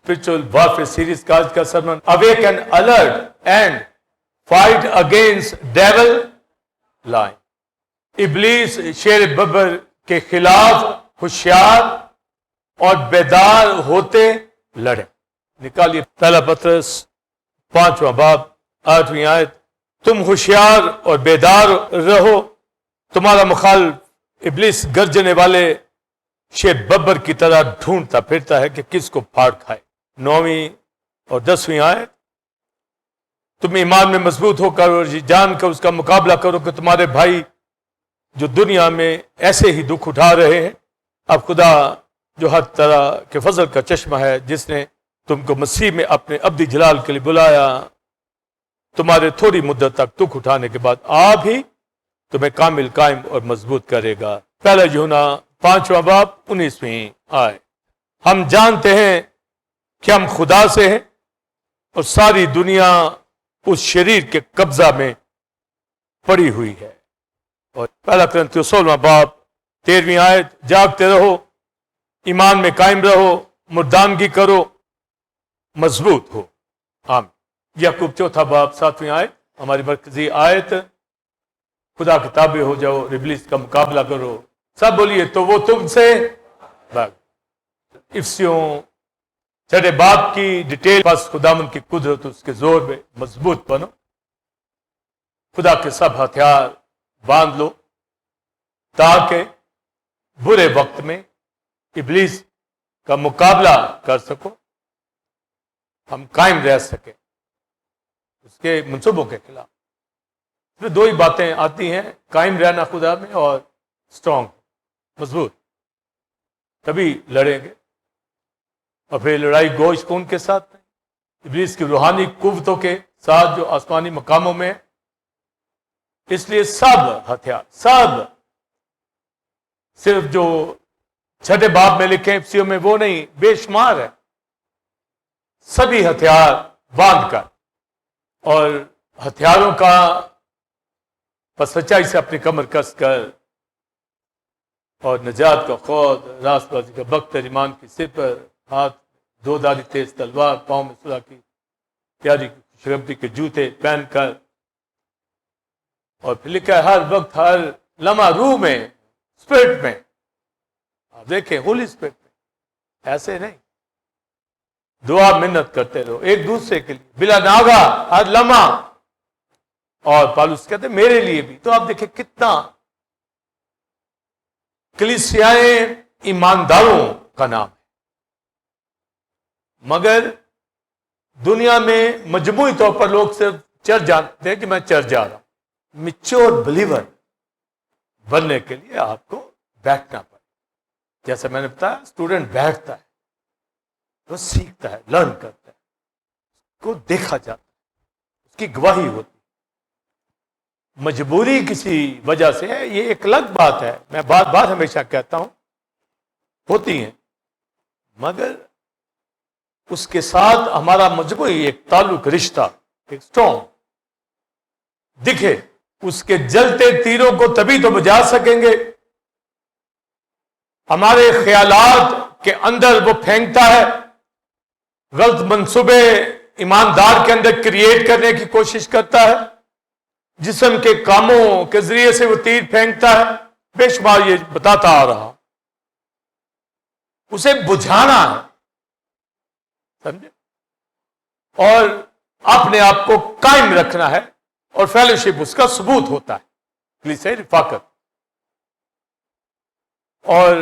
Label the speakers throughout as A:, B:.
A: Spiritual warfare series کا آج کا sermon awake and alert and fight against devil lion. ابلیس شیر ببر کے خلاف ہوشیار اور بیدار ہوتے لڑے. نکالیے پہلا پطرس 5واں باب 8ویں آیت. تم ہوشیار اور بیدار رہو، تمہارا مخالف ابلیس گرجنے والے شیر ببر کی طرح ڈھونڈتا پھرتا ہے کہ کس کو پھاڑ کھائے. 9ویں اور 10ویں آیت. تم ایمان میں مضبوط ہو کر اور جان کر اس کا مقابلہ کرو کہ تمہارے بھائی جو دنیا میں ایسے ہی دکھ اٹھا رہے ہیں، اب خدا جو ہر طرح کے فضل کا چشمہ ہے، جس نے تم کو مسیح میں اپنے ابدی جلال کے لیے بلایا، تمہارے تھوڑی مدت تک دکھ اٹھانے کے بعد آپ ہی تمہیں کامل، قائم اور مضبوط کرے گا. پہلا یوحنا 5واں باب 19ویں آیت. ہم جانتے ہیں کہ ہم خدا سے ہیں اور ساری دنیا اس شریر کے قبضہ میں پڑی ہوئی ہے. اور پہلا کرنتھیوں 16واں باب 13ویں آیت. جاگتے رہو، ایمان میں قائم رہو، مردانگی کرو، مضبوط ہو. آمین. یعقوب 4 باب 7ویں آیت ہماری مرکزی آیت. خدا کے تابع ہو جاؤ، ابلیس کا مقابلہ کرو. سب بولیے تو وہ تم سے بھاگ. افسیوں 6 باب کی ڈیٹیل. بس خداوند کی قدرت، اس کے زور میں مضبوط بنو. خدا کے سب ہتھیار باندھ لو تاکہ برے وقت میں ابلیس کا مقابلہ کر سکو، ہم قائم رہ سکیں اس کے منصوبوں کے خلاف. پھر 2 ہی باتیں آتی ہیں، قائم رہنا خدا میں اور اسٹرانگ، مضبوط. تبھی لڑیں گے. اور پھر لڑائی گوشت خون کے ساتھ نہیں، ابلیس کی روحانی قوتوں کے ساتھ جو آسمانی مقاموں میں ہے. اس لیے سب ہتھیار، سب صرف جو 6 باب میں لکھے افسیوں میں وہ نہیں، بے شمار ہے. سبھی ہتھیار باندھ کر اور ہتھیاروں کا بس سچائی سے اپنی کمر کس کر اور نجات کا خود، راست بازی کا بختر، ایمان کی سپر، ہاتھ 2 دھاری تیز تلوار، پاؤں میں صلح کی پیاری شرمتی کے جوتے پہن کر. اور پھر لکھا ہے ہر وقت، ہر لمحہ روح میں، اسپرٹ میں. آپ دیکھیں ہولی اسپرٹ میں، ایسے نہیں. دعا منت کرتے رہو ایک دوسرے کے لیے بلا ناغہ ہر لمحہ. اور پالوس کہتے ہیں میرے لیے بھی. تو آپ دیکھیں کتنا کلیسیائیں ایمانداروں کا نام ہے، مگر دنیا میں مجموعی طور پر لوگ صرف چرچ جانتے ہیں کہ میں چرچ جا رہا ہوں. میچور بلیور بننے کے لیے آپ کو بیٹھنا پڑے. جیسا میں نے بتایا، اسٹوڈنٹ بیٹھتا ہے، وہ سیکھتا ہے، لرن کرتا ہے، اس کو دیکھا جاتا ہے، اس کی گواہی ہوتی. مجبوری کسی وجہ سے ہے، یہ ایک الگ بات ہے. میں بات ہمیشہ کہتا ہوں ہوتی ہیں، مگر اس کے ساتھ ہمارا مجموعی ایک تعلق، رشتہ، ایک اسٹرانگ دکھے. اس کے جلتے تیروں کو تبھی تو بجا سکیں گے. ہمارے خیالات کے اندر وہ پھینکتا ہے، غلط منصوبے ایماندار کے اندر کریٹ کرنے کی کوشش کرتا ہے. جسم کے کاموں کے ذریعے سے وہ تیر پھینکتا ہے. بے شمار یہ بتاتا آ رہا، اسے بجھانا ہے، سمجھے، اور اپنے آپ کو قائم رکھنا ہے. اور فیلوشپ اس کا ثبوت ہوتا ہے، کلیسائی رفاقت. اور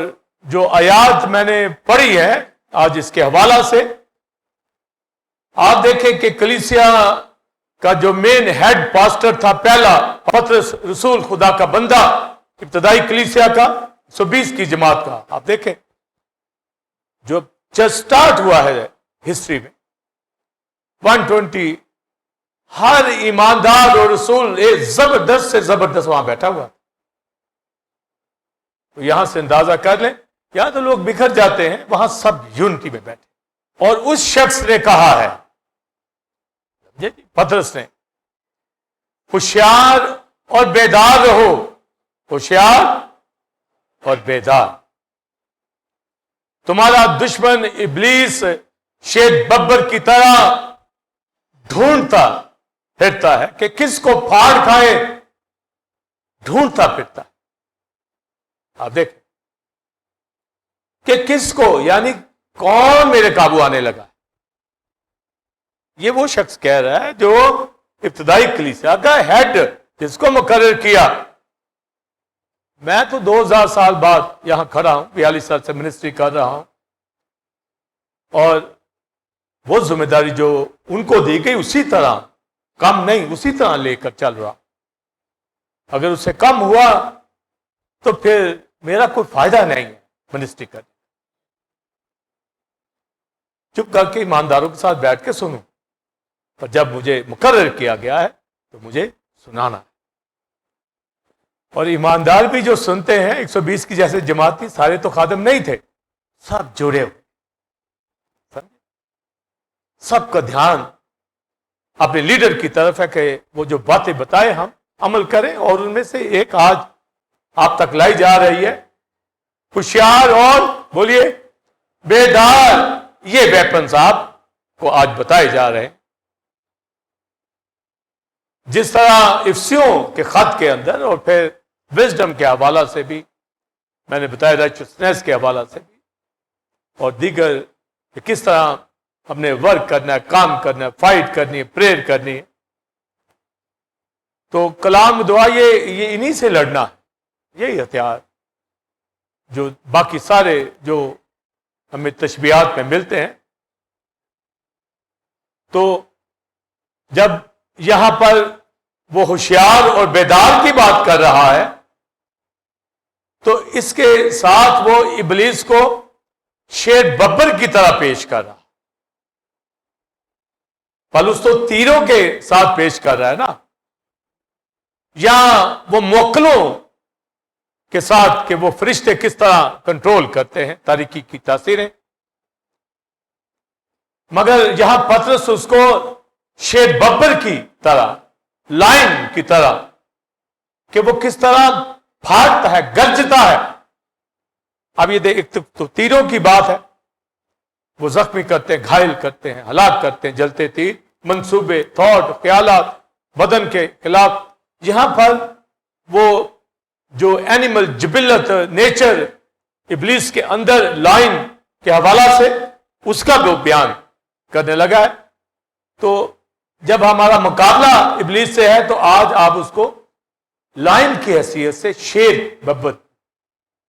A: جو آیات میں نے پڑھی ہے آج اس کے حوالہ سے، آپ دیکھیں کہ کلیسیا کا جو مین ہیڈ پاسٹر تھا، پہلا پطرس رسول، خدا کا بندہ، ابتدائی کلیسیا کا 120 کی جماعت کا. آپ دیکھیں جو چرچ سٹارٹ ہوا ہے ہسٹری میں 120، ہر ایماندار اور رسول ایک زبردست سے زبردست وہاں بیٹھا ہوا. تو یہاں سے اندازہ کر لیں، یہاں تو لوگ بکھر جاتے ہیں، وہاں سب یونٹی میں بیٹھے. اور اس شخص نے کہا ہے، پطرس نے، ہوشیار اور بیدار رہو. ہوشیار اور بیدار. تمہارا دشمن ابلیس شیر ببر کی طرح ڈھونڈتا پھرتا ہے کہ کس کو پھاڑ کھائے، ڈھونڈتا پھرتا ہے. آپ دیکھیں کہ کس کو، یعنی کون میرے قابو آنے لگا. یہ وہ شخص کہہ رہا ہے جو ابتدائی کلیسیا کا ہیڈ، جس کو مقرر کیا. میں تو 2000 سال بعد یہاں کھڑا ہوں، 42 سال سے منسٹری کر رہا ہوں، اور وہ ذمہ داری جو ان کو دی گئی اسی طرح، کم نہیں، اسی طرح لے کر چل رہا. اگر اس سے کم ہوا تو پھر میرا کوئی فائدہ نہیں ہے منسٹری کرنے. چپ کر کے ایمانداروں کے ساتھ بیٹھ کے سنوں، پر جب مجھے مقرر کیا گیا ہے تو مجھے سنانا ہے. اور ایماندار بھی جو سنتے ہیں، 120 کی جیسے جماعت تھی، سارے تو خادم نہیں تھے، سب جڑے ہوئے، سب کا دھیان اپنے لیڈر کی طرف ہے کہ وہ جو باتیں بتائے ہم عمل کریں. اور ان میں سے ایک آج آپ تک لائی جا رہی ہے، ہوشیار اور بولیے بیدار. یہ ویپنز آپ کو آج بتائے جا رہے ہیں. جس طرح افسیوں کے خط کے اندر اور پھر وزڈم کے حوالہ سے بھی میں نے بتایا، رائچسنس کے حوالہ سے بھی، اور دیگر کہ کس طرح ہم نے ورک کرنا ہے، کام کرنا ہے، فائٹ کرنی ہے، پریئر کرنی ہے. تو کلام دعا یہ انہی سے لڑنا ہے. یہی ہتھیار جو باقی سارے جو ہمیں تشبیہات میں ملتے ہیں. تو جب یہاں پر وہ ہوشیار اور بیدار کی بات کر رہا ہے تو اس کے ساتھ وہ ابلیس کو شیر ببر کی طرح پیش کر رہا. پلوس تو تیروں کے ساتھ پیش کر رہا ہے نا، یا وہ موکلوں کے ساتھ کہ وہ فرشتے کس طرح کنٹرول کرتے ہیں تاریکی کی تاثیریں. مگر یہاں پطرس اس کو شیر ببر کی طرح، لائن کی طرح، کہ وہ کس طرح پھاڑتا ہے، گرجتا ہے. اب یہ ایک تو تیروں کی بات ہے، وہ زخمی کرتے ہیں، گھائل کرتے ہیں، ہلاک کرتے ہیں، جلتے تیر، منصوبے، تھاٹ، خیالات بدن کے خلاف. یہاں پر وہ جو اینیمل جبلت، نیچر ابلیس کے اندر لائن کے حوالہ سے اس کا بھی بیان کرنے لگا ہے. تو جب ہمارا مقابلہ ابلیس سے ہے تو آج آپ اس کو لائن کی حیثیت سے، شیر ببر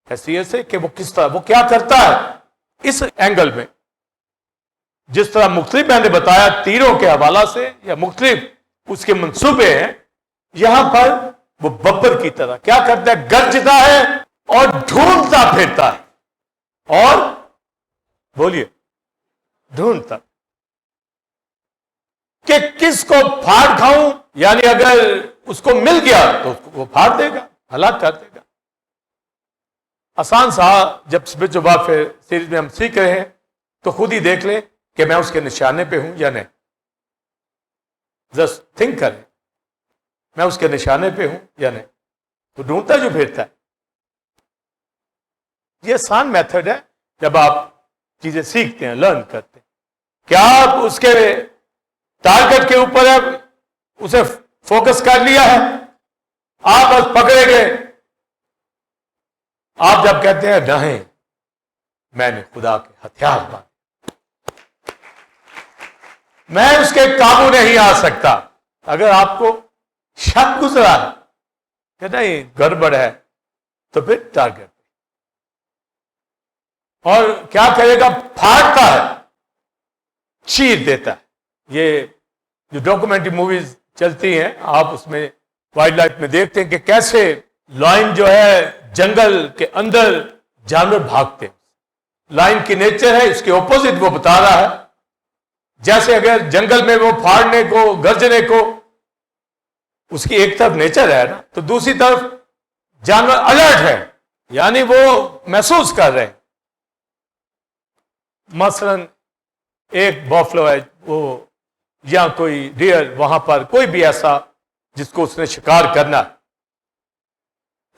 A: حیثیت سے، کہ وہ کس طرح، وہ کیا کرتا ہے اس اینگل میں. جس طرح مختلف میں نے بتایا تیروں کے حوالہ سے یا مختلف اس کے منصوبے ہیں، یہاں پر وہ ببر کی طرح کیا کرتا ہے، گرجتا ہے اور ڈھونڈتا پھرتا ہے. اور بولیے ڈھونڈتا کہ کس کو پھاڑ کھاؤں، یعنی اگر اس کو مل گیا تو وہ پھاڑ دے گا، ہلاک کر دے گا. آسان سا جب اسپرچوئل وارفیئر سیریز میں ہم سیکھ رہے ہیں تو خود ہی دیکھ لیں کہ میں اس کے نشانے پہ ہوں یا نہیں. جسٹ تھنک کریں، میں اس کے نشانے پہ ہوں یا نہیں. تو ڈھونڈتا جو پھرتا ہے. یہ آسان میتھڈ ہے جب آپ چیزیں سیکھتے ہیں، لرن کرتے ہیں. کیا آپ اس کے ٹارگٹ کے اوپر ہے، اسے فوکس کر لیا ہے، آپ بس پکڑے گئے. آپ جب کہتے ہیں نہیں میں نے خدا کے ہتھیار باندھے، میں اس کے قابو نہیں آ سکتا. اگر آپ کو شک گزرا ہے کہ نہیں گڑبڑ ہے تو پھر ٹارگٹ، اور کیا کرے گا، پھاڑتا ہے، چیر دیتا ہے. یہ جو ڈاکومنٹری موویز چلتی ہیں آپ اس میں وائلڈ لائف میں دیکھتے ہیں کہ کیسے لائن جو ہے جنگل کے اندر جانور بھاگتے ہیں. لائن کی نیچر ہے، اس کے اپوزٹ وہ بتا رہا ہے. جیسے اگر جنگل میں وہ پھاڑنے کو، گرجنے کو، اس کی ایک طرف نیچر ہے نا، تو دوسری طرف جانور الرٹ ہے، یعنی وہ محسوس کر رہے ہیں. مثلا ایک بافلو ہے، وہ یا کوئی ڈیئر، وہاں پر کوئی بھی ایسا جس کو اس نے شکار کرنا،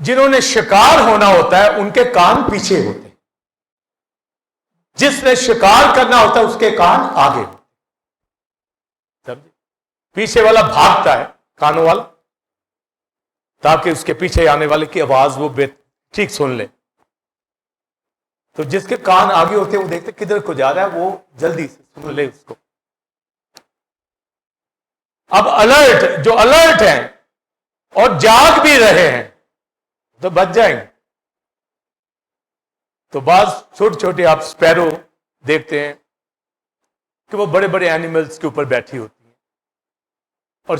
A: جنہوں نے شکار ہونا ہوتا ہے ان کے کان پیچھے ہوتے ہیں. جس نے شکار کرنا ہوتا ہے اس کے کان آگے ہوتے، سمجھے؟ پیچھے والا بھاگتا ہے کانوں والا، تاکہ اس کے پیچھے آنے والے کی آواز وہ ٹھیک سن لے۔ تو جس کے کان آگے ہوتے ہیں وہ دیکھتے کدھر کو جا رہا ہے، وہ جلدی سے سن لے اس کو۔ اب الرٹ، جو الرٹ ہیں اور جاگ بھی رہے ہیں تو بچ جائیں گے۔ تو بعض چھوٹے چھوٹے آپ سپیرو دیکھتے ہیں کہ وہ بڑے بڑے اینیملز کے اوپر بیٹھی ہوتی ہیں، اور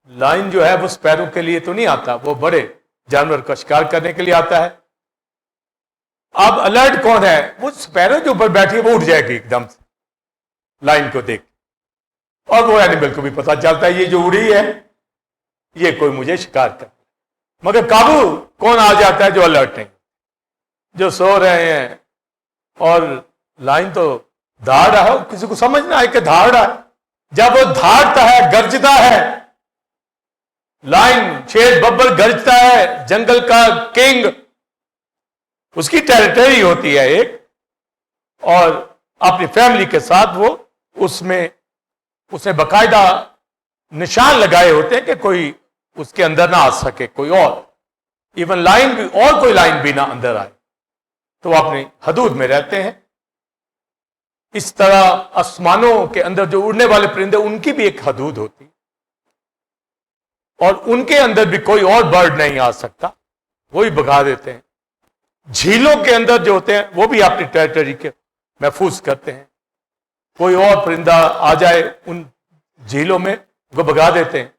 A: لائن جو ہے وہ سپیرو کے لیے تو نہیں آتا، وہ بڑے جانور کا شکار کرنے کے لیے آتا ہے۔ اب الرٹ کون ہے؟ وہ سپیرو جو اوپر بیٹھی ہے وہ اٹھ جائے گی ایک دم سے لائن کو دیکھ، اور وہ اینیمل کو بھی پتا چلتا ہے یہ جو اڑی ہے یہ کوئی مجھے شکار کر، مگر قابو کون آ جاتا ہے؟ جو الرٹ ہیں، جو سو رہے ہیں، اور لائن تو دھاڑ رہا ہے، کسی کو سمجھ نہ آئے کہ دھاڑ رہا ہے۔ جب وہ دھاڑتا ہے، گرجتا ہے، لائن شیر ببر گرجتا ہے، جنگل کا کنگ، اس کی ٹیریٹری ہوتی ہے ایک، اور اپنی فیملی کے ساتھ وہ اس نے باقاعدہ نشان لگائے ہوتے ہیں کہ کوئی اس کے اندر نہ آ سکے، کوئی اور ایون لائن بھی، اور کوئی لائن بھی نہ اندر آئے، تو وہ اپنی حدود میں رہتے ہیں۔ اس طرح آسمانوں کے اندر جو اڑنے والے پرندے، ان کی بھی ایک حدود ہوتی، اور ان کے اندر بھی کوئی اور برڈ نہیں آ سکتا، وہی بھگا دیتے ہیں۔ جھیلوں کے اندر جو ہوتے ہیں وہ بھی اپنی ٹیریٹری کے محفوظ کرتے ہیں، کوئی اور پرندہ آ جائے ان جھیلوں میں وہ بھگا دیتے ہیں۔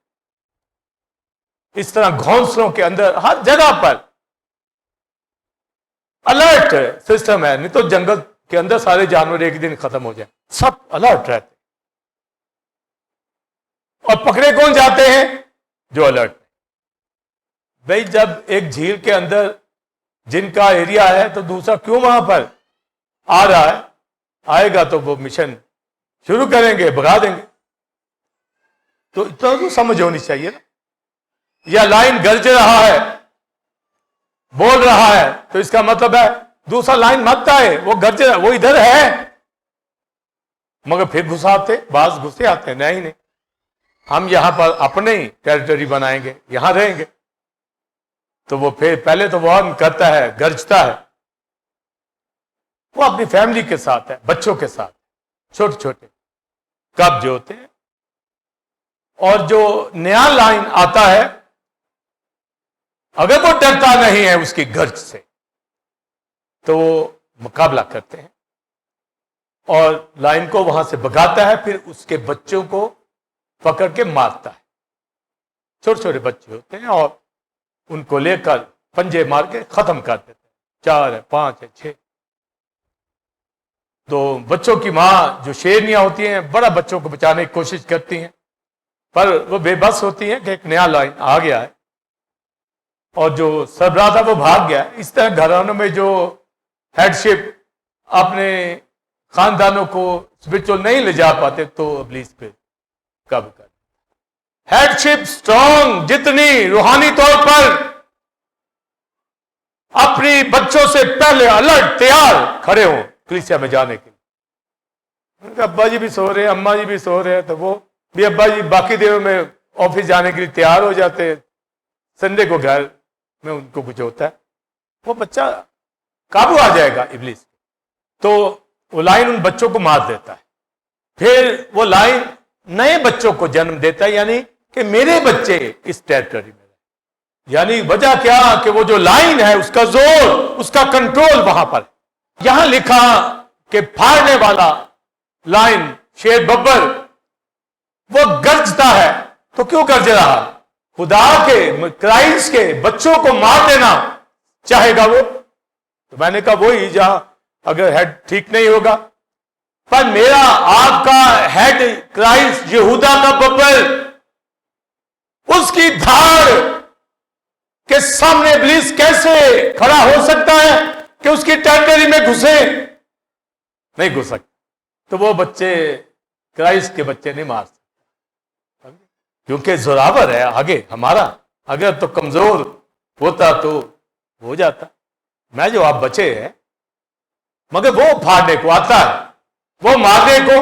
A: اس طرح گھونسلوں کے اندر ہر جگہ پر الرٹ سسٹم ہے، نہیں تو جنگل کے اندر سارے جانور ایک دن ختم ہو جائیں، سب الرٹ رہتے ہیں۔ اور پکڑے کون جاتے ہیں؟ جو الرٹ۔ بھئی جب ایک جھیل کے اندر جن کا ایریا ہے تو دوسرا کیوں وہاں پر آ رہا ہے؟ آئے گا تو وہ مشن شروع کریں گے، بھگا دیں گے۔ تو اتنا تو سمجھ ہونی چاہیے نا۔ یا لائن گرج رہا ہے، بول رہا ہے، تو اس کا مطلب ہے دوسرا لائن مت آئے، وہ گرج رہا، وہ ادھر ہے، مگر پھر گھساتے، بعض گھسے آتے ہیں، نہیں ہم یہاں پر اپنے ہی ٹیریٹری بنائیں گے، یہاں رہیں گے۔ تو وہ پھر پہلے تو وارن کرتا ہے، گرجتا ہے، وہ اپنی فیملی کے ساتھ ہے، بچوں کے ساتھ، چھوٹے چھوٹے کب جو ہوتے ہیں۔ اور جو نیا لائن آتا ہے، اگر وہ ڈرتا نہیں ہے اس کی گرج سے، تو وہ مقابلہ کرتے ہیں اور لائن کو وہاں سے بھگاتا ہے، پھر اس کے بچوں کو پکڑ کے مارتا ہے۔ چھوٹے چھوٹے بچے ہوتے ہیں اور ان کو لے کر پنجے مار کے ختم کر دیتے ہیں، 4 ہے، 5 ہے، 6۔ تو بچوں کی ماں جو شیرنیاں ہوتی ہیں بڑا بچوں کو بچانے کی کوشش کرتی ہیں، پر وہ بے بس ہوتی ہیں کہ ایک نیا لائن آ گیا ہے اور جو سربراہ تھا وہ بھاگ گیا۔ اس طرح گھرانوں میں جو ہیڈشپ اپنے خاندانوں کو اسپرچل نہیں لے جا پاتے تو ابلیس پہ قابو کر۔ ہیڈشپ سٹرونگ جتنی روحانی طور پر اپنی بچوں سے پہلے الرٹ تیار کھڑے ہوں کلیسیا میں جانے کے لیے۔ ابا جی بھی سو رہے ہیں، اماں جی بھی سو رہے ہیں، تو وہ بھی ابا جی باقی دنوں میں آفس جانے کے لیے تیار ہو جاتے ہیں، سنڈے کو گھر میں ان کو کچھ ہوتا ہے، وہ بچہ قابو آ جائے گا ابلیس۔ تو وہ لائن ان بچوں کو مار دیتا ہے، پھر وہ لائن نئے بچوں کو جنم دیتا ہے، یعنی کہ میرے بچے اس ٹیریٹری میں، یعنی وجہ کیا کہ وہ جو لائن ہے اس کا زور، اس کا کنٹرول وہاں پر۔ یہاں لکھا کہ پھاڑنے والا لائن شیر ببر وہ گرجتا ہے، تو کیوں گرج رہا؟ خدا کے، کرائسٹ کے بچوں کو مار دینا چاہے گا وہ؟ تو میں نے کہا وہی جہاں اگر ہیڈ ٹھیک نہیں ہوگا، پر میرا آپ کا ہیڈ کرائسٹ یہودا کا ببر، اس کی دھاڑ کے سامنے ابلیس کیسے کھڑا ہو سکتا ہے کہ اس کی ٹیریٹری میں گھسے؟ نہیں گھس سکتا۔ تو وہ بچے کرائسٹ کے بچے نہیں مار سکتے، کیونکہ زوراور ہے آگے ہمارا، اگر تو کمزور ہوتا تو ہو جاتا۔ میں جو آپ بچے ہیں مگر وہ پھاڑنے کو آتا ہے، وہ مارنے کو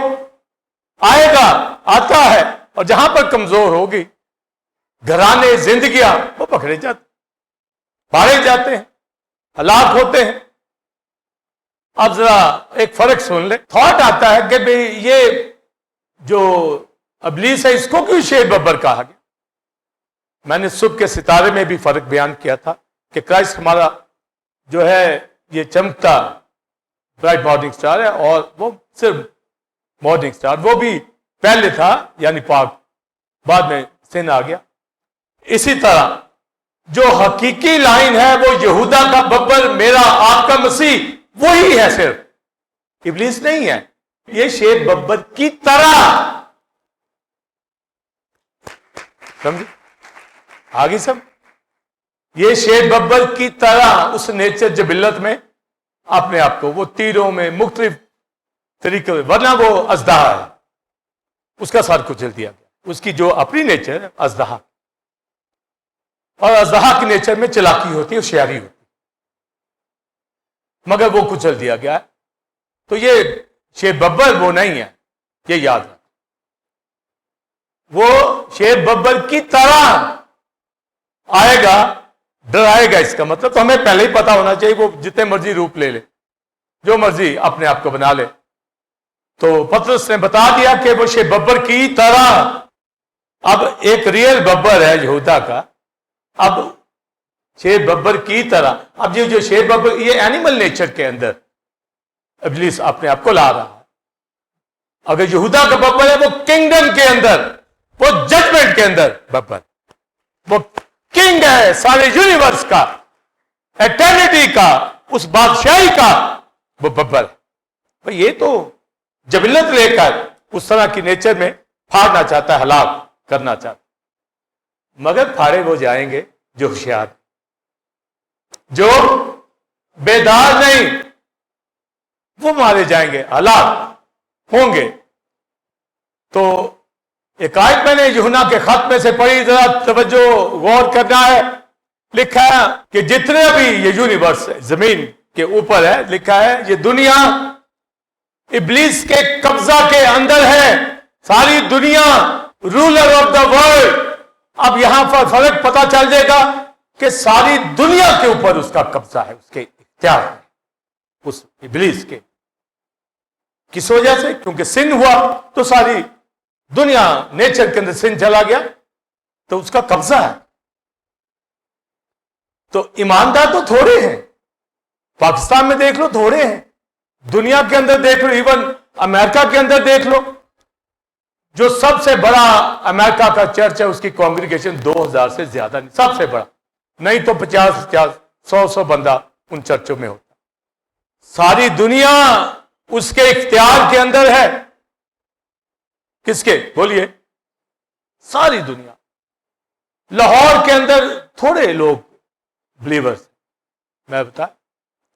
A: آئے گا، آتا ہے، اور جہاں پر کمزور ہوگی گھرانے زندگیاں وہ پکڑے جاتے، پاڑے جاتے ہیں، ہلاک ہوتے ہیں۔ اب ذرا ایک فرق سن لیں، تھاٹ آتا ہے کہ بھئی یہ جو ابلیس ہے اس کو کیوں شیر ببر کہا گیا؟ میں نے صبح کے ستارے میں بھی فرق بیان کیا تھا کہ کرائسٹ ہمارا جو ہے یہ چمکتا برائٹ مارننگ سٹار ہے، اور وہ صرف مارننگ سٹار، وہ بھی پہلے تھا یعنی پاک، بعد میں سن آ گیا۔ اسی طرح جو حقیقی لائن ہے وہ یہودا کا ببر، میرا آپ کا مسیح، وہی ہے، صرف ابلیس نہیں ہے۔ یہ شیر ببر کی طرح، سمجھے آگے سب، یہ شیر ببر کی طرح اس نیچر جبلت میں اپنے آپ کو، وہ تیروں میں مختلف طریقے، ورنہ وہ اژدہا ہے، اس کا سر کچل دیا گیا، اس کی جو اپنی نیچر ہے اژدہا، اور اژدہا کی نیچر میں چلاکی ہوتی ہے، ہوشیاری ہوتی ہے، مگر وہ کچل دیا گیا ہے۔ تو یہ شیر ببر وہ نہیں ہے، یہ یاد رکھ، وہ شیر ببر کی طرح آئے گا، ڈرائے گا۔ اس کا مطلب تو ہمیں پہلے ہی پتا ہونا چاہیے، وہ جتنے مرضی روپ لے لے، جو مرضی اپنے آپ کو بنا لے۔ تو پطرس نے بتا دیا کہ وہ شیر ببر کی طرح، اب ایک ریئل ببر ہے یہودا کا، اب شیر ببر کی طرح، اب یہ جو شیر ببر، یہ اینیمل نیچر کے اندر ابلیس اپنے آپ کو لا رہا ہے۔ اگر یہودا کا ببر ہے وہ کنگڈم کے اندر، وہ ججمنٹ کے اندر ببر، وہ کنگ ہے سارے یونیورس کا، ایٹرنٹی کا، اس بادشاہی کا وہ ببر ہے۔ بھئی یہ تو جبلت لے کر اس طرح کی نیچر میں پھاڑنا چاہتا ہے، ہلاک کرنا چاہتا ہے، مگر پھاڑے وہ جائیں گے جو ہوشیار، جو بیدار نہیں، وہ مارے جائیں گے، ہلاک ہوں گے۔ تو ایک آیت میں نے یوحنا کے خط میں سے پڑھی، ذرا توجہ غور کرنا ہے، لکھا ہے کہ جتنے بھی یہ یونیورس زمین کے اوپر ہے، لکھا ہے یہ دنیا ابلیس کے قبضہ کے اندر ہے، ساری دنیا، رولر آف دا ورلڈ۔ اب یہاں پر فرق پتا چل جائے گا کہ ساری دنیا کے اوپر اس کا قبضہ ہے، اس کے اختیار ہے، اس ابلیس کے۔ کس وجہ سے؟ کیونکہ سن ہوا تو ساری دنیا نیچر کے اندر سن چلا گیا، تو اس کا قبضہ ہے۔ تو ایماندار تو تھوڑے ہیں، پاکستان میں دیکھ لو تھوڑے ہیں، دنیا کے اندر دیکھ لو، ایون امریکہ کے اندر دیکھ لو، جو سب سے بڑا امریکہ کا چرچ ہے، اس کی کانگریگیشن 2000 سے زیادہ نہیں، سب سے بڑا، نہیں تو 50 100 بندہ ان چرچوں میں ہوتا۔ ساری دنیا اس کے اختیار کے اندر ہے، کس کے؟ بولیے، ساری دنیا۔ لاہور کے اندر تھوڑے لوگ بلیورز، میں بتا،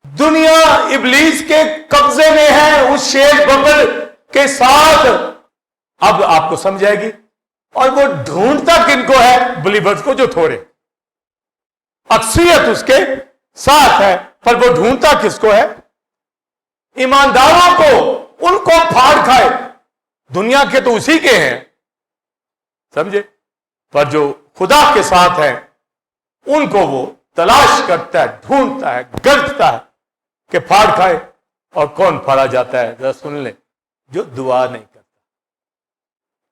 A: دنیا ابلیس کے قبضے میں ہے، اس شیر ببر کے ساتھ۔ اب آپ کو سمجھائے گی، اور وہ ڈھونڈتا کن کو ہے؟ بلیورز کو، جو تھوڑے، اکثریت اس کے ساتھ ہے، پر وہ ڈھونڈتا کس کو ہے؟ ایمانداروں کو، ان کو پھاڑ کھائے۔ دنیا کے تو اسی کے ہیں، سمجھے، پر جو خدا کے ساتھ ہیں ان کو وہ تلاش کرتا ہے، ڈھونڈتا ہے، گرجتا ہے کہ پھاڑ کھائے۔ اور کون پھاڑا جاتا ہے؟ ذرا سن لیں، جو دعا نہیں کرتا،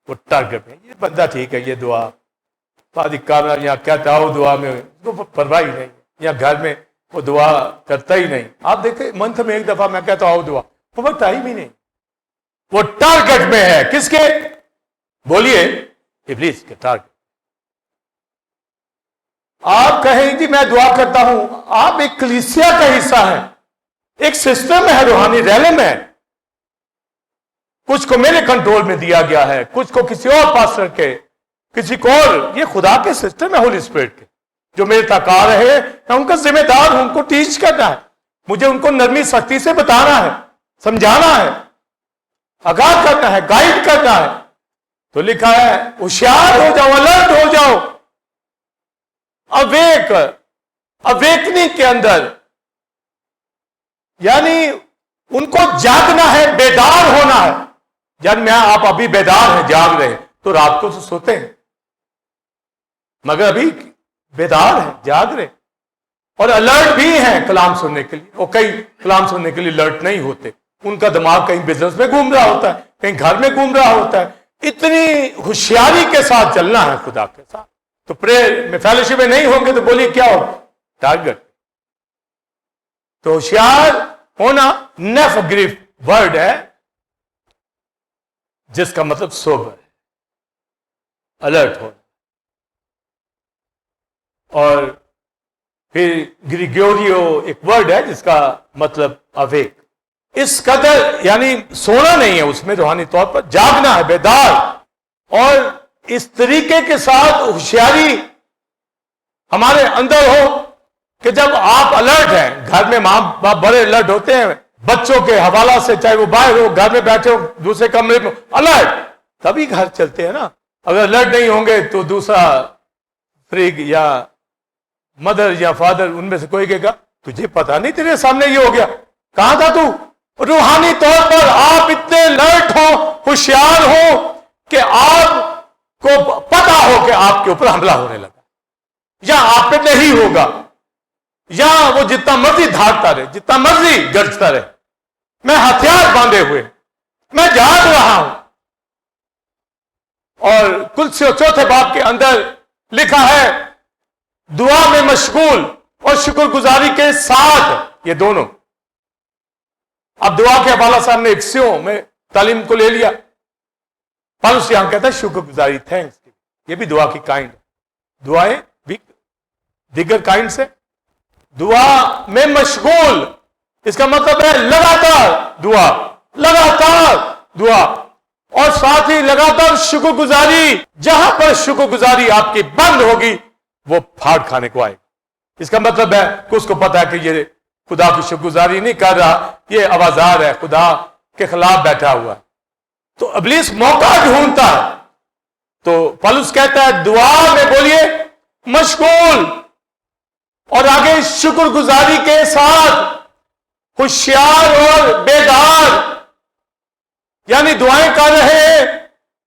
A: وہ ٹارگٹ ہے۔ یہ بندہ ٹھیک ہے، یہ دعا پادی کامران یہاں کہتا ہے دعا میں، اس کو پرواہ ہی نہیں، یا گھر میں وہ دعا کرتا ہی نہیں۔ آپ دیکھیں منتھ میں ایک دفعہ میں کہتا ہوں دعا، وہ ٹائم ہی نہیں، وہ ٹارگٹ میں ہے۔ کس کے؟ بولیے، ابلیس کے ٹارگٹ۔ آپ کہیں جی میں دعا کرتا ہوں، آپ ایک کلیسیا کا حصہ ہیں، ایک سسٹم ہے، روحانی ریلم ہے، کچھ کو میرے کنٹرول میں دیا گیا ہے، کچھ کو کسی اور پاسٹر کے، کسی کو اور۔ یہ خدا کے سسٹم ہے، ہولی اسپرٹ کے، جو میرے تک آ رہے ہیں، میں ان کا ذمہ دار ہوں، ان کو ٹیچ کرنا ہے، مجھے ان کو نرمی سختی سے بتانا ہے، سمجھانا ہے، آگاہ کرنا ہے، گائیڈ کرنا ہے۔ تو لکھا ہے ہوشیار ہو جاؤ، الرٹ ہو جاؤ، اویکنگ کے اندر، یعنی ان کو جاگنا ہے، بیدار ہونا ہے. جب میں آپ ابھی بیدار ہیں، جاگ رہے ہیں، تو رات کو تو سوتے ہیں، مگر ابھی بیدار ہیں، جاگ رہے اور الرٹ بھی ہیں کلام سننے کے لیے. اور کئی کلام سننے کے لیے الرٹ نہیں ہوتے، ان کا دماغ کہیں بزنس میں گھوم رہا ہوتا ہے، کہیں گھر میں گھوم رہا ہوتا ہے. اتنی ہوشیاری کے ساتھ چلنا ہے خدا کے ساتھ. تو پریئر میں فیلوشپ میں نہیں ہوں گے تو بولیے کیا ہو؟ ٹارگٹ. تو ہوشیار ہونا نیف گریف ورڈ ہے جس کا مطلب سوبر ہے، الرٹ ہونا. اور پھر گریگوریو ایک ورڈ ہے جس کا مطلب اویک. اس قدر یعنی سونا نہیں ہے اس میں، روحانی طور پر جاگنا ہے، بیدار. اور اس طریقے کے ساتھ ہوشیاری ہمارے اندر ہو کہ جب آپ الرٹ ہیں، گھر میں ماں باپ بڑے الرٹ ہوتے ہیں بچوں کے حوالہ سے، چاہے وہ باہر ہو، گھر میں بیٹھے ہو، دوسرے کمرے میں الرٹ، تبھی گھر چلتے ہیں نا. اگر الرٹ نہیں ہوں گے تو دوسرا فریگ یا مدر یا فادر ان میں سے کوئی کہے گا تجھے پتا نہیں تیرے سامنے یہ ہو گیا، کہاں تھا تو؟ روحانی طور پر آپ اتنے الرٹ ہو، ہوشیار ہو کہ آپ کو پتا ہو کہ آپ کے اوپر حملہ ہونے لگا، یا آپ پہ نہیں ہوگا، یا وہ جتنا مرضی دھاڑتا رہے، جتنا مرضی گرجتا رہے، میں ہتھیار باندھے ہوئے، میں جاگ رہا ہوں. اور کلسی چوتھے باب کے اندر لکھا ہے دعا میں مشغول اور شکر گزاری کے ساتھ، یہ دونوں. اب دعا کے حوالہ سے ہم نے افسیوں میں تعلیم کو لے لیا. پالوس یہاں کہتا ہے شکر گزاری، تھینکس، یہ بھی دعا کی کائنڈ ہے. دعائیں بھی دیگر کائنڈ سے. دعا میں مشغول، اس کا مطلب ہے لگاتار دعا، لگاتار دعا، اور ساتھ ہی لگاتار شکر گزاری. جہاں پر شکر گزاری آپ کی بند ہوگی وہ پھاڑ کھانے کو آئے گا. اس کا مطلب ہے کہ اس کو پتا ہے کہ یہ خدا کی شکر گزاری نہیں کر رہا، یہ آوازار ہے، خدا کے خلاف بیٹھا ہوا ہے. تو ابلیس موقع ڈھونڈتا ہے. تو پالوس کہتا ہے دعا میں بولیے مشغول، اور آگے شکر گزاری کے ساتھ ہوشیار اور بیدار، یعنی دعائیں کر رہے ہیں،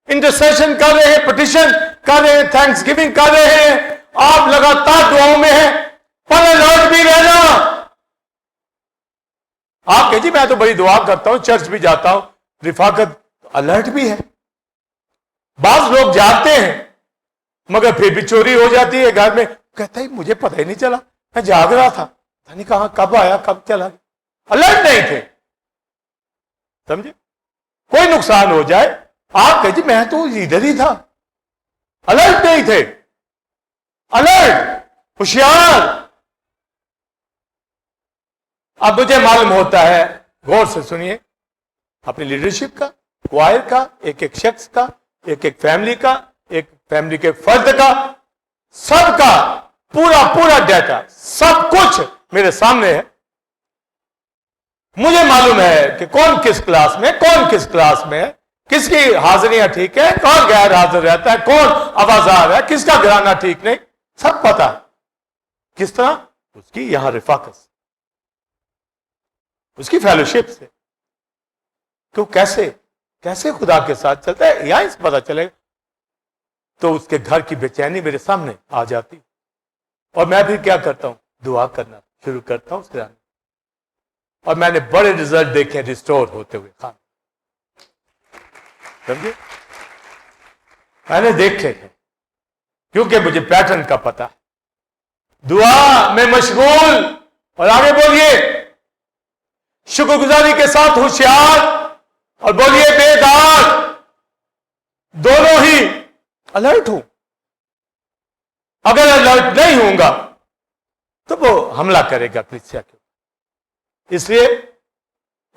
A: انٹرسیشن کر رہے ہیں، پٹیشن کر رہے ہیں، تھینکس گیونگ کر رہے ہیں، آپ لگاتار دعاؤں میں ہیں، پر الرٹ بھی رہنا. آپ کہ جی میں تو بڑی دعا کرتا ہوں، چرچ بھی جاتا ہوں، رفاقت، الرٹ بھی ہے. بعض لوگ جاتے ہیں مگر پھر بھی چوری ہو جاتی ہے گھر میں، کہتا ہے مجھے پتہ ہی نہیں چلا، میں جاگ رہا تھا، پتہ نہیں کہاں کب آیا کب چلا گیا. الرٹ نہیں تھے، سمجھے؟ کوئی نقصان ہو جائے آپ کہ جی میں تو ادھر ہی تھا، الرٹ نہیں تھے، الرٹ، ہوشیار. اب مجھے معلوم ہوتا ہے، غور سے سنیے، اپنی لیڈرشپ کا، کوائر کا، ایک ایک شخص کا، ایک ایک فیملی کا، ایک فیملی کے فرد کا، سب کا پورا ڈیٹا، سب کچھ میرے سامنے ہے. مجھے معلوم ہے کہ کون کس کلاس میں، کون کس کلاس میں ہے، کس کی حاضریاں ٹھیک ہے، کون غیر حاضر رہتا ہے، کون آوازار ہے، کس کا گھرانہ ٹھیک نہیں، سب پتا. کس طرح؟ اس کی یہاں رفاقت سے، اس کی فیلوشپ سے. تو کیسے خدا کے ساتھ چلتا ہے یہاں اس پتا چلے گا. تو اس کے گھر کی بے چینی میرے سامنے آ جاتی، اور میں پھر کیا کرتا ہوں؟ دعا کرنا شروع کرتا ہوں اس کے. اور میں نے بڑے رزلٹ دیکھے ریسٹور ہوتے ہوئے، سمجھے؟ میں نے دیکھے ہیں کیونکہ مجھے پیٹرن کا پتا ہے. دعا میں مشغول، اور آگے بولیے شکر گزاری کے ساتھ ہوشیار، اور بولیے بیدار، دونوں ہی الرٹ ہوں. اگر الرٹ نہیں ہوں گا تو وہ حملہ کرے گا کلیسیا کے. اس لیے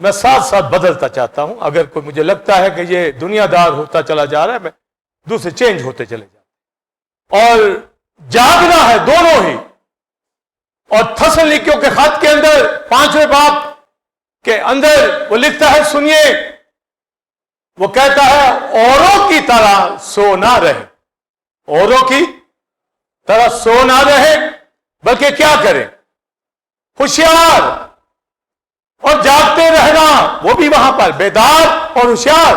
A: میں ساتھ ساتھ بدلتا چاہتا ہوں. اگر کوئی مجھے لگتا ہے کہ یہ دنیا دار ہوتا چلا جا رہا ہے، میں دوسرے چینج ہوتے چلے جاتا. اور جاگنا ہے دونوں ہی. اور تھسلنیکیوں کے خط کے اندر 5ویں باب کے اندر وہ لکھتا ہے، سنیے، وہ کہتا ہے اوروں کی طرح سو نہ رہے، اوروں کی طرح سو نہ رہے، بلکہ کیا کریں؟ ہوشیار اور جاگتے رہنا، وہ بھی وہاں پر بیدار اور ہوشیار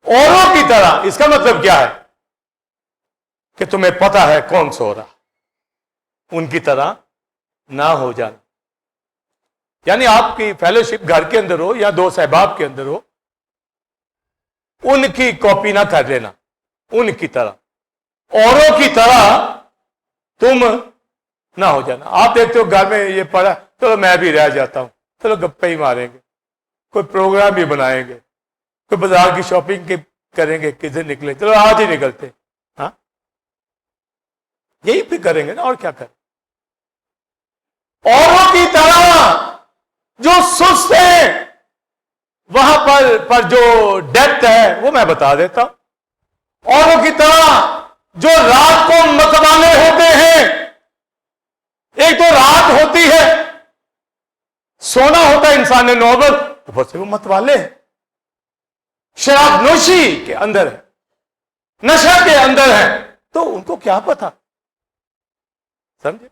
A: اوروں کی طرح۔ اس کا مطلب کیا ہے کہ تمہیں پتا ہے کون سو رہا، ان کی طرح نہ ہو جانا۔ یعنی آپ کی فیلوشپ گھر کے اندر ہو یا دوست احباب کے اندر ہو، ان کی کاپی نہ کر لینا، ان کی طرح اوروں کی طرح تم نہ ہو جانا۔ آپ دیکھتے ہو گھر میں یہ پڑا، چلو میں بھی رہ جاتا ہوں، چلو گپے ہی ماریں گے، کوئی پروگرام بھی بنائیں گے، کوئی بازار کی شاپنگ کریں گے، کس دن نکلیں، چلو آج ہی نکلتے، ہاں یہی بھی کریں گے نا، اور کیا کریں۔ اوروں کی طرح جو سست ہیں، وہاں پر جو ڈیپتھ ہے وہ میں بتا دیتا ہوں۔ اوروں کی طرح جو رات کو متوانے ہوتے ہیں، ایک تو رات ہوتی ہے، سونا ہوتا ہے انسان نے نارمل، بہت سے وہ متوالے ہیں، شراب نوشی کے اندر ہے، نشہ کے اندر ہے، تو ان کو کیا پتا، سمجھے؟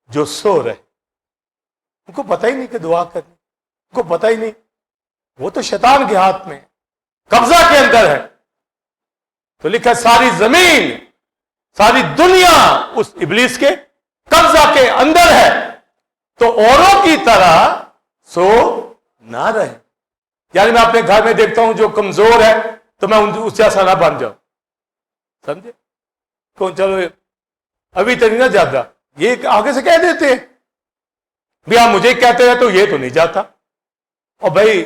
A: جو سو رہے ان کو پتہ ہی نہیں کہ دعا کرنی، ان کو پتہ ہی نہیں، وہ تو شیطان کے ہاتھ میں ہے، قبضہ کے اندر ہے۔ تو لکھا ساری زمین، ساری دنیا اس ابلیس کے قبضہ کے اندر ہے، تو اوروں کی طرح سو نہ رہے۔ یعنی میں اپنے گھر میں دیکھتا ہوں جو کمزور ہے تو میں اس جیسا نہ بن جاؤں، سمجھے؟ کون چلو ابھی تک نہیں نہ جاتا، یہ آگے سے کہہ دیتے ہیں بھی آپ مجھے کہتے ہیں تو یہ تو نہیں جاتا، اور بھائی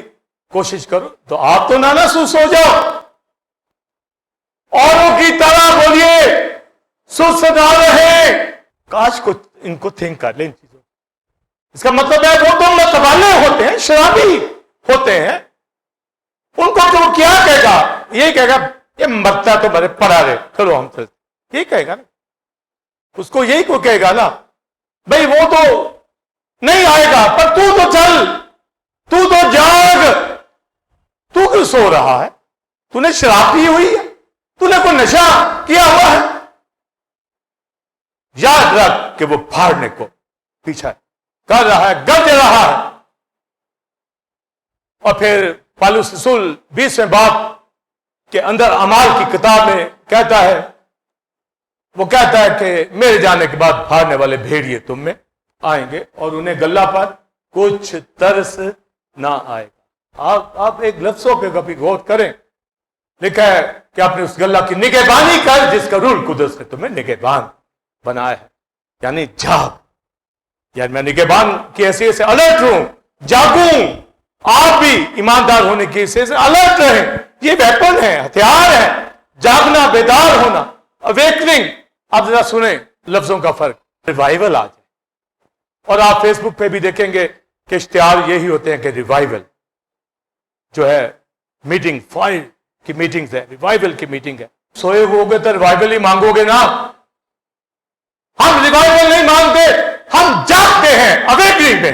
A: کوشش کرو تو آپ تو نہ سست ہو جاؤ، اوروں کی طرح بولیے سست نہ رہے۔ کاش کو ان کو تھنک کر لیں ان چیزوں، اس کا مطلب ہے وہ تو متوالے ہوتے ہیں، شرابی ہوتے ہیں، ان کو تو کیا کہے گا، یہ کہے گا یہ مرتا تو میرے پڑا رہے، چلو ہم چلتے، یہ کہے گا نا، اس کو یہی کو کہے گا نا، بھائی وہ تو نہیں آئے گا پر تو چل، تو جاگ، تو کیوں سو رہا ہے، تو نے شراب پی ہوئی ہے، تو نے کوئی نشہ کیا ہوا ہے، یاد رکھ کہ وہ پھاڑنے کو پیچھا کر رہا ہے، گرج رہا ہے۔ اور پھر پالوس رسول 20ویں باب کے اندر اعمال کی کتاب میں کہتا ہے، وہ کہتا ہے کہ میرے جانے کے بعد پھاڑنے والے بھیڑیے تم میں آئیں گے اور انہیں گلہ پر کچھ ترس نہ آئے گا۔ آپ ایک لفظوں پہ کبھی غور کریں، لکھا ہے کہ آپ نے اس گلہ کی نگہبانی کر جس کا روح القدس نے تمہیں نگہبان بنایا ہے، یعنی جاگ، یعنی میں نگہبان کی حیثیت سے الرٹ ہوں، جاگوں، آپ بھی ایماندار ہونے کی حیثیت سے الرٹ رہیں، یہ ویپن ہے، ہتھیار ہے، جاگنا، بیدار ہونا، اویکننگ۔ آپ ذرا سنیں لفظوں کا فرق، ریوائول آ جائے، اور آپ فیس بک پہ بھی دیکھیں گے کہ اشتہار یہی ہوتے ہیں کہ ریوائول جو ہے، میٹنگ فائر کی میٹنگز ہے، ریوائول کی میٹنگ ہے۔ سوئے ہوگے تو ریوائول ہی مانگو گے نا، ہم ریوائول نہیں مانگتے، ہم جاگتے ہیں، اویکننگ میں۔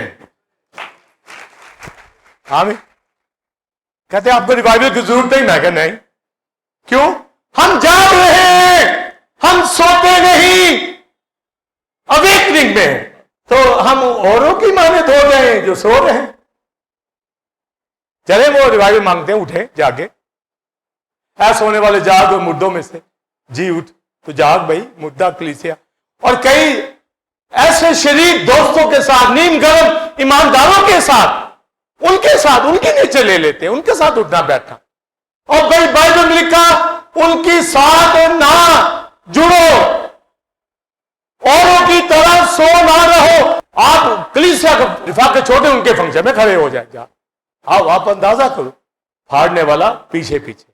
A: آمین۔ کہتے ہیں آپ کو ریوائول کی ضرورت نہیں، میں کہ نہیں، کیوں؟ ہم جاگ رہے ہیں، ہم سوتے نہیں، اویکننگ میں، تو ہم اوروں کی مانند ہو گئے ہیں جو سو رہے ہیں۔ چلے وہ ریوائول مانگتے ہیں، اٹھے جاگے، ایسے ہونے والے جاگ مردوں میں سے جی اٹھ، تو جاگ بھائی، مردہ کلیسیا۔ اور کئی ایسے شریک دوستوں کے ساتھ، نیم گرم ایمانداروں کے ساتھ ان کے نیچے لے لیتے ہیں، ان کے ساتھ اٹھنا بیٹھنا، اور بھائی بائبل میں لکھا ان کی ساتھ نہ جڑو، اوروں کی طرح سو نہ رہو۔ آپ کلیسیا کو رفاقت چھوڑے، ان کے فنکشن میں کھڑے ہو جائیں، جا آؤ، آپ اندازہ کرو، پھاڑنے والا پیچھے پیچھے،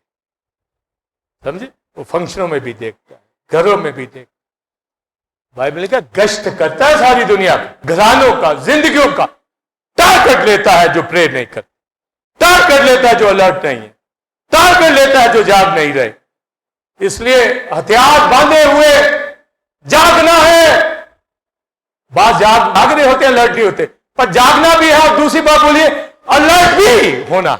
A: سمجھے؟ وہ فنکشنوں میں بھی دیکھتا ہے، گھروں میں بھی دیکھتا ہے۔ بائبل نے کہا گشت کرتا ہے ساری دنیا کا، گھرانوں کا، زندگیوں کا، ٹارگٹ لیتا ہے جو پرے نہیں کرتا، ٹارگٹ لیتا ہے جو الرٹ نہیں ہے، ٹارگٹ لیتا ہے جو جاگ نہیں رہے۔ اس لیے ہتھیار باندھے ہوئے جاگنا ہے۔ بعض جاگ رہے ہوتے ہیں، الرٹ نہیں ہوتے، پر جاگنا بھی ہے، اور دوسری بات بولیے الرٹ بھی ہونا،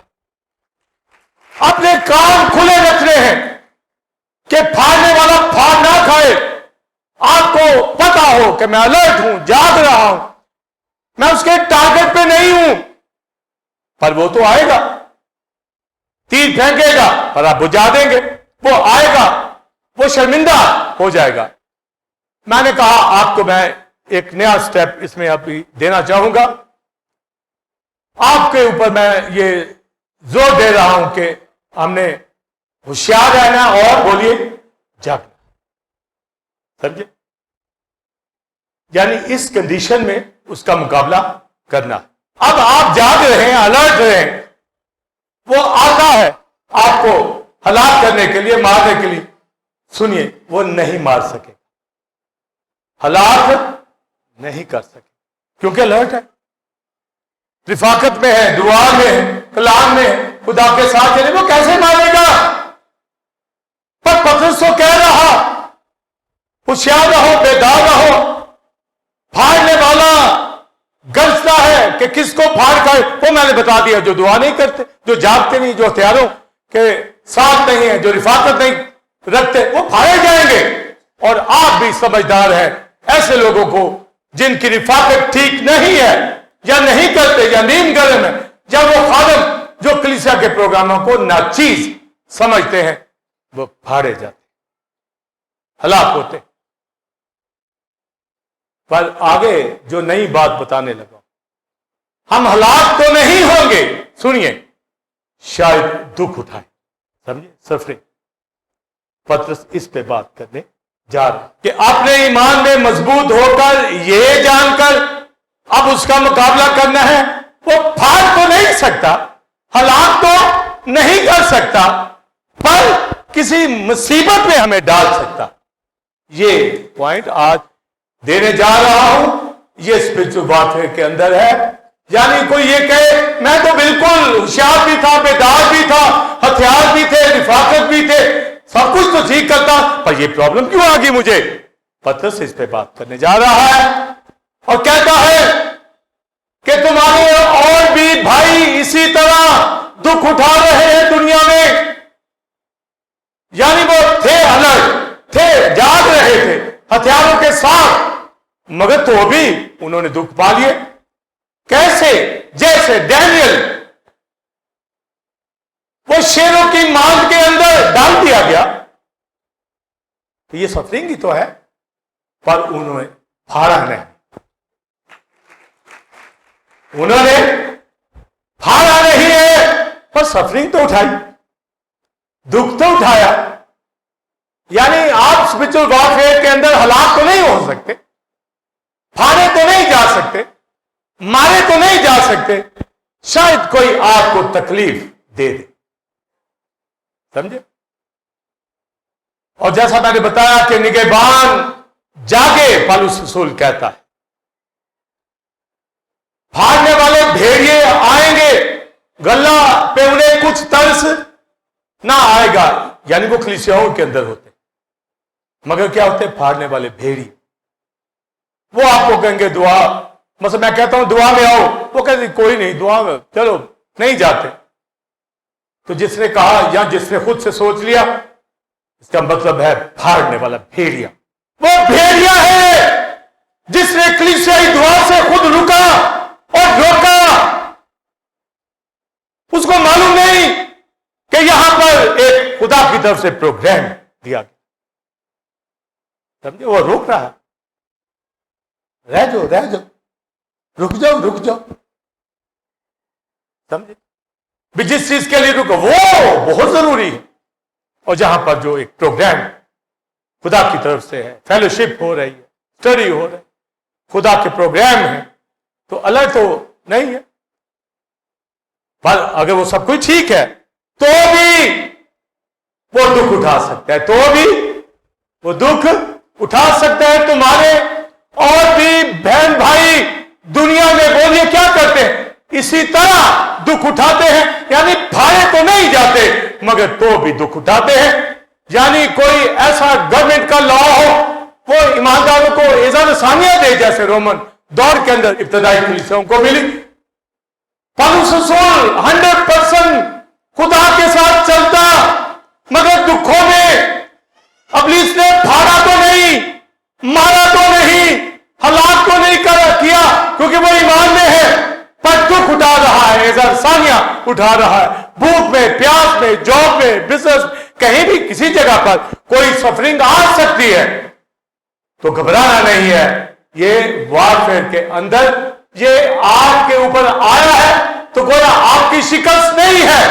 A: اپنے کام کھلے رکھنے ہیں کہ پھاڑنے والا پھاڑ نہ کھائے۔ آپ کو پتا ہو کہ میں الرٹ ہوں، جاگ رہا ہوں، میں اس کے ٹارگٹ پہ نہیں ہوں، پر وہ تو آئے گا، تیر پھینکے گا پر آپ بجھا دیں گے، وہ آئے گا، وہ شرمندہ ہو جائے گا۔ میں نے کہا آپ کو میں ایک نیا سٹیپ اس میں ابھی دینا چاہوں گا، آپ کے اوپر میں یہ زور دے رہا ہوں کہ ہم نے ہوشیار رہنا اور بولیے جاگنا، سمجھے؟ یعنی اس کنڈیشن میں اس کا مقابلہ کرنا۔ اب آپ جاگ رہے ہیں، الرٹ رہے ہیں، وہ آتا ہے آپ کو ہلاک کرنے کے لیے، مارنے کے لیے، سنیے وہ نہیں مار سکے، ہلاک نہیں کر سکے، کیونکہ الرٹ ہے، رفاقت میں ہے، دعا میں ہے، کلام میں ہے، خدا کے ساتھ چلے، وہ کیسے مارے گا؟ پر پطرس تو کہہ رہا ہوشیار رہو، بیدار رہو، پھاڑنے والا گرجتا ہے کہ کس کو پھاڑ کر، وہ میں نے بتا دیا، جو دعا نہیں کرتے، جو جاگتے نہیں، جو ہتھیاروں کے ساتھ نہیں ہیں، جو رفاقت نہیں رکھتے، وہ پھاڑے جائیں گے۔ اور آپ بھی سمجھدار ہیں ایسے لوگوں کو جن کی رفاقت ٹھیک نہیں ہے، یا نہیں کرتے، یا نیم گرم ہے، یا وہ خادم جو کلیسیا کے پروگراموں کو ناچیز سمجھتے ہیں، وہ پھاڑے جاتے، ہلاک ہوتے۔ پر آگے جو نئی بات بتانے لگا، ہم ہلاک تو نہیں ہوں گے، سنیے، شاید دکھ اٹھائے، سمجھے؟ سفرنگ۔ پطرس اس پہ بات کرنے جا رہا کہ اپنے ایمان میں مضبوط ہو کر، یہ جان کر اب اس کا مقابلہ کرنا ہے، وہ پھاڑ تو نہیں سکتا، ہلاک تو نہیں کر سکتا، پر کسی مصیبت میں ہمیں ڈال سکتا۔ یہ پوائنٹ آج دینے جا رہا ہوں، یہ اسپرچل وارفیئر کے اندر ہے۔ یعنی کوئی یہ کہے میں تو بالکل ہوشیار بھی تھا، بیدار بھی تھا، ہتھیار بھی تھے، رفاقت بھی تھے، سب کچھ تو ٹھیک کرتا، پر یہ پرابلم کیوں آ گئی مجھے؟ پطرس اس پہ بات کرنے جا رہا ہے اور کہتا ہے کہ تمہارے اور بھی بھائی اسی طرح دکھ اٹھا رہے ہیں دنیا میں۔ یعنی وہ تھے الرٹ، تھے، جاگ رہے تھے ہتھیاروں کے ساتھ، مگر تو بھی انہوں نے دکھ پا لیے۔ کیسے؟ جیسے ڈینیل وہ شیروں کی ماند کے اندر ڈال دیا گیا، تو یہ سفرنگ ہی تو ہے، پر انہوں نے پھاڑا نہیں، انہوں نے پھاڑا نہیں ہے، پر سفرنگ تو اٹھائی، دکھ تو اٹھایا۔ یعنی آپ اسپرچل وارفیئر کے اندر ہلاک تو نہیں ہو سکتے، پھاڑے تو نہیں جا سکتے، مارے تو نہیں جا سکتے، شاید کوئی آپ کو تکلیف دے دے، سمجھے؟ اور جیسا میں نے بتایا کہ نگہبان جاگے، پالوس رسول کہتا ہے، پھاڑنے والے بھیڑیے آئیں گے، غلہ پہ انہیں کچھ ترس نہ آئے گا، یعنی وہ کلیسیاؤں کے اندر ہوتے، مگر کیا ہوتے؟ پھاڑنے والے بھیڑی۔ وہ آپ کو کہیں گے دعا، مثلا میں کہتا ہوں دعا میں آؤ، وہ کہتے ہیں کوئی نہیں دعا میں، چلو نہیں جاتے۔ تو جس نے کہا یا جس نے خود سے سوچ لیا، اس کا مطلب ہے پھاڑنے والا بھیڑیا۔ وہ بھیڑیا ہے جس نے کلیسیائی دعا سے خود رکا اور روکا، اس کو معلوم نہیں کہ یہاں پر ایک خدا کی طرف سے پروگرام دیا گیا، سمجھے؟ وہ روک رہا ہے، رہ جاؤ رہ جاؤ، رک جاؤ رک جاؤ، سمجھے؟ بھی جس چیز کے لیے رکو وہ بہت ضروری ہے، اور جہاں پر جو ایک پروگرام خدا کی طرف سے ہے، فیلوشپ ہو رہی ہے، اسٹڈی ہو رہی ہے، خدا کے پروگرام ہیں، تو الگ تو نہیں ہے، پر اگر وہ سب کچھ ٹھیک ہے تو بھی وہ دکھ اٹھا سکتا ہے، تو بھی وہ دکھ اٹھا سکتا ہے۔ تمہارے اور بھی بہن بھائی دنیا میں بولیے کیا کرتے ہیں؟ اسی طرح دکھ اٹھاتے ہیں، یعنی پھاڑے تو نہیں جاتے مگر تو بھی دکھ اٹھاتے ہیں۔ یعنی کوئی ایسا گورنمنٹ کا لا ہو وہ ایمانداروں کو اعزاز ثانیہ دے، جیسے رومن دور کے اندر ابتدائی کلیسیاؤں کو ملی۔ پالوس رسول 100% خدا کے ساتھ چلتا، مگر دکھوں میں ابلیس نے پھاڑا تو نہیں، مارا تو نہیں، ہلاک تو نہیں کیا، کیونکہ وہ ایمان اٹھا رہا ہے. بھوک میں، پیاس میں، جاب میں، بزنس، کہیں بھی کسی جگہ پر کوئی سفرنگ آ سکتی ہے تو گھبرانا نہیں ہے. یہ وارفیئر کے اندر یہ آپ کے اوپر آیا ہے تو گویا آپ کی شکست نہیں ہے،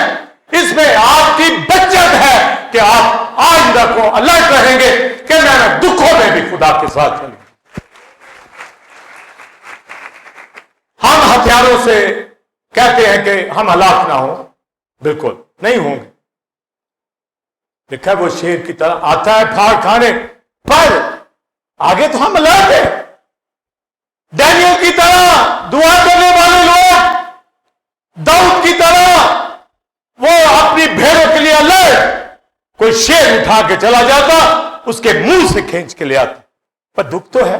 A: اس میں آپ کی بچت ہے کہ آپ آئندہ کو الرٹ رہیں گے کہ میں دکھوں میں بھی خدا کے ساتھ چلوں. ہم ہتھیاروں سے کہتے ہیں کہ ہم ہلاک نہ ہوں، بالکل نہیں ہوں گے. دیکھا وہ شیر کی طرح آتا ہے پھاڑ کھانے، پر آگے تو ہم الرٹ ہیں. ڈینیل کی طرح دعا کرنے والے لوگ، داؤد کی طرح وہ اپنی بھیڑوں کے لیے الرٹ. کوئی شیر اٹھا کے چلا جاتا، اس کے منہ سے کھینچ کے لے آتا، پر دکھ تو ہے،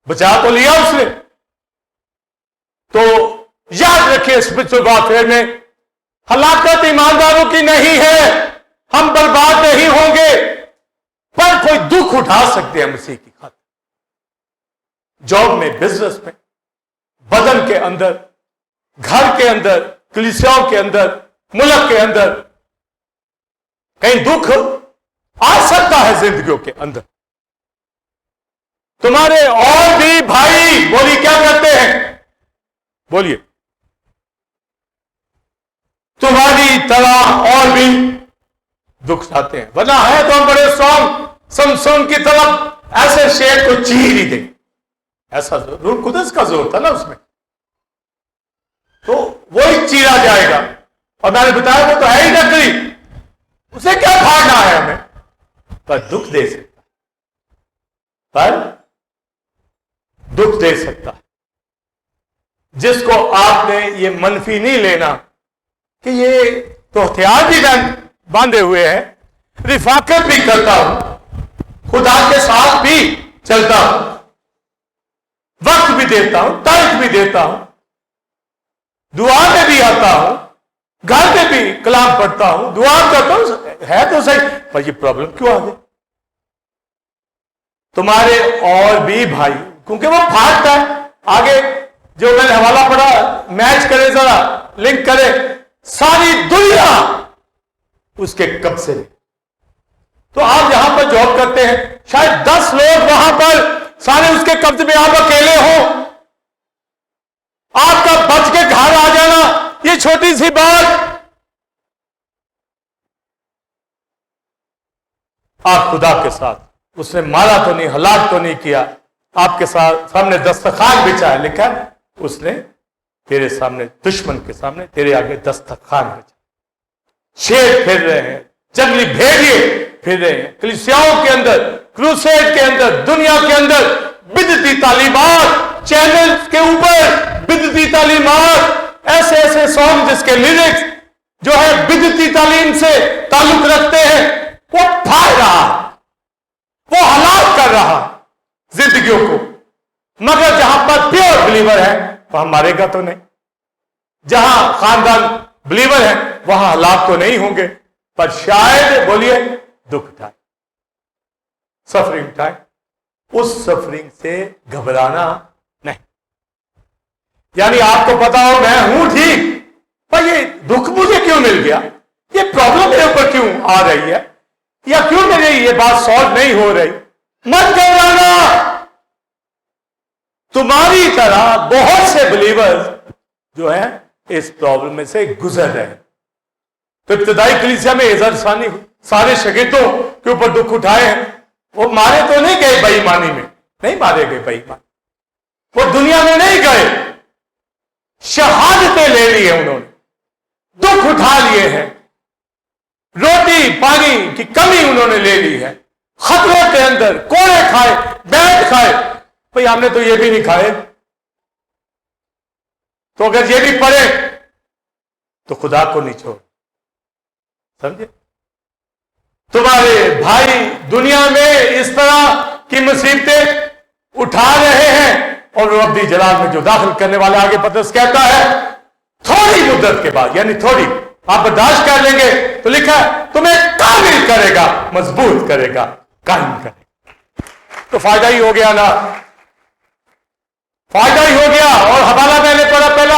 A: بچا تو لیا اس نے. تو یاد رکھیں اسپرچل وارفیئر میں ہلاکت ایمانداروں کی نہیں ہے، ہم برباد نہیں ہوں گے، پر کوئی دکھ اٹھا سکتے ہیں مسیح کی خاطر. جاب میں، بزنس میں، بدن کے اندر، گھر کے اندر، کلیسیاؤں کے اندر، ملک کے اندر کہیں دکھ آ سکتا ہے زندگیوں کے اندر. تمہارے اور بھی بھائی بولی کیا کرتے ہیں؟ بولیے. تمہاری طرح اور بھی دکھ آتے ہیں، ورنہ ہے تو ہم بڑے اسٹرانگ، سمسون کی طرف ایسے شیر کو چیر ہی دیں. ایسا روح قدس کا زور تھا نا اس میں، تو وہی چیرا جائے گا. اور میں نے بتایا وہ تو ہے ہی نکلی، اسے کیا بھاگنا ہے ہمیں، پر دکھ دے سکتا، پر دکھ دے سکتا ہے. جس کو آپ نے یہ منفی نہیں لینا کہ یہ تو ہتھیار بھی باندھے ہوئے ہیں، رفاقت بھی کرتا ہوں، خدا کے ساتھ بھی چلتا ہوں، وقت بھی دیتا ہوں، ٹائم بھی دیتا ہوں، دعا میں بھی آتا ہوں، گھر میں بھی کلام پڑھتا ہوں، دعا کرتا ہوں، ہے تو صحیح، پر یہ پرابلم کیوں آ گئی؟ تمہارے اور بھی بھائی، کیونکہ وہ پھاٹتا ہے. آگے جو میں نے حوالہ پڑھا، میچ کرے ذرا، لنک کرے، ساری دنیا اس کے قبضے میں. تو آپ یہاں پر جاب کرتے ہیں، شاید 10 لوگ وہاں پر سارے اس کے قبضے میں، آپ اکیلے ہوں، آپ کا بچ کے گھر آ جانا یہ چھوٹی سی بات. آپ خدا کے ساتھ، اس نے مارا تو نہیں، ہلاک تو نہیں کیا، آپ کے ساتھ سامنے دسترخوان بچھا ہے، لکھا ہے اس نے تیرے سامنے، دشمن کے سامنے تیرے آگے دسترخوان بچھا. شیر پھر رہے ہیں، جنگلی بھیڑیے پھر رہے ہیں کلیسیاؤں کے اندر، کروسیڈ کے اندر، دنیا کے اندر بدعتی تعلیمات، چینلز کے اوپر بدعتی تعلیمات، ایسے ایسے سانگ جس کے لیرکس جو ہے بدعتی تعلیم سے تعلق رکھتے ہیں، وہ پھاڑ رہا، وہ ہلاک کر رہا زندگیوں کو. مگر جہاں پر پیور بلیور ہے وہاں مارے گا تو نہیں، جہاں خاندان بلیور ہے وہاں ہلاک تو نہیں ہوں گے، پر شاید بولیے دکھ اٹھائے، سفرنگ اٹھائے. اس سفرنگ سے گھبرانا نہیں. یعنی آپ کو پتا ہو میں ہوں ٹھیک، پر یہ دکھ مجھے کیوں مل گیا، یہ پرابلم میرے اوپر کیوں آ رہی ہے، یا کیوں میری یہ بات سالو نہیں ہو رہی، مت گھبرانا. تمہاری طرح بہت سے بلیورز جو ہیں اس پرابلم میں سے گزر رہے ہیں. تو ابتدائی کلیسیا میں اظہار ثانی سارے شاگردوں کے اوپر دکھ اٹھائے ہیں. وہ مارے تو نہیں گئے بے ایمانی میں، نہیں مارے گئے بے ایمانی، وہ دنیا میں نہیں گئے، شہادتیں لے لی ہیں انہوں نے، دکھ اٹھا لیے ہیں، روٹی پانی کی کمی انہوں نے لے لی ہے، خطروں کے اندر کوڑے کھائے، بیٹھ کھائے. بھئی ہم نے تو یہ بھی نہیں کھائے، تو اگر یہ بھی پڑے تو خدا کو نہیں چھوڑ. سمجھے؟ تمہارے بھائی دنیا میں اس طرح کی مصیبتیں اٹھا رہے ہیں، اور وہ ابدی جلال میں جو داخل کرنے والے، آگے پترس کہتا ہے تھوڑی مدت کے بعد، یعنی تھوڑی آپ برداشت کر لیں گے تو لکھا ہے تمہیں کامل کرے گا، مضبوط کرے گا، قائم کرے گا. تو فائدہ ہی ہو گیا نا، فائدہ ہی ہو گیا. اور حوالہ میں نے پڑھا پہلا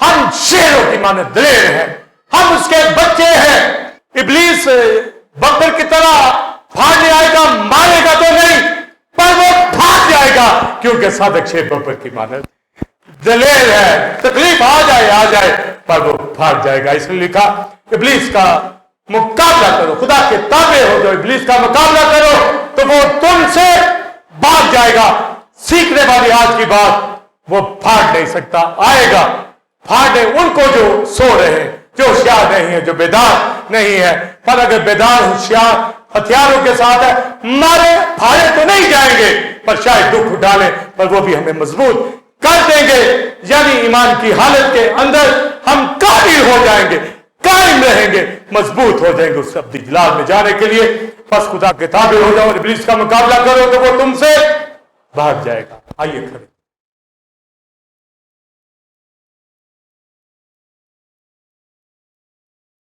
A: ہم شیروں کی مانند دلیر ہیں، ہم اس کے بچے ہیں۔ ابلیس بکر کی طرح بھاگنے آئے گا، مارے گا تو نہیں، پر وہ بھاگ جائے گا، کیونکہ صادق شیر بکر کی مانند دلیر ہے۔ تکلیف آ جائے پر وہ بھاگ جائے گا۔ اس نے لکھا ابلیس کا مقابلہ کرو، خدا کے تابع ہو جاؤ، ابلیس کا مقابلہ کرو تو وہ تم سے بھاگ جائے گا۔ سیکھنے والی آج کی بات، وہ بھاگ نہیں سکتا، آئے گا بھاگنے ان کو جو سو رہے ہیں، جو ہوشیار نہیں ہے، جو بیدار نہیں ہے۔ پر اگر بیدار ہوشیار ہتھیاروں کے ساتھ ہے، مارے بھاگے تو نہیں جائیں گے، پر شاید دکھ ڈالیں، پر وہ بھی ہمیں مضبوط کر دیں گے۔ یعنی ایمان کی حالت کے اندر ہم قابل ہو جائیں گے، قائم رہیں گے، مضبوط ہو جائیں گے اس ابدی جلال میں جانے کے لیے۔ بس خدا کے تابع ہو جاؤ اور ابلیس کا مقابلہ کرو تو وہ تم سے بھاگ جائے گا۔ آئیے کھڑے۔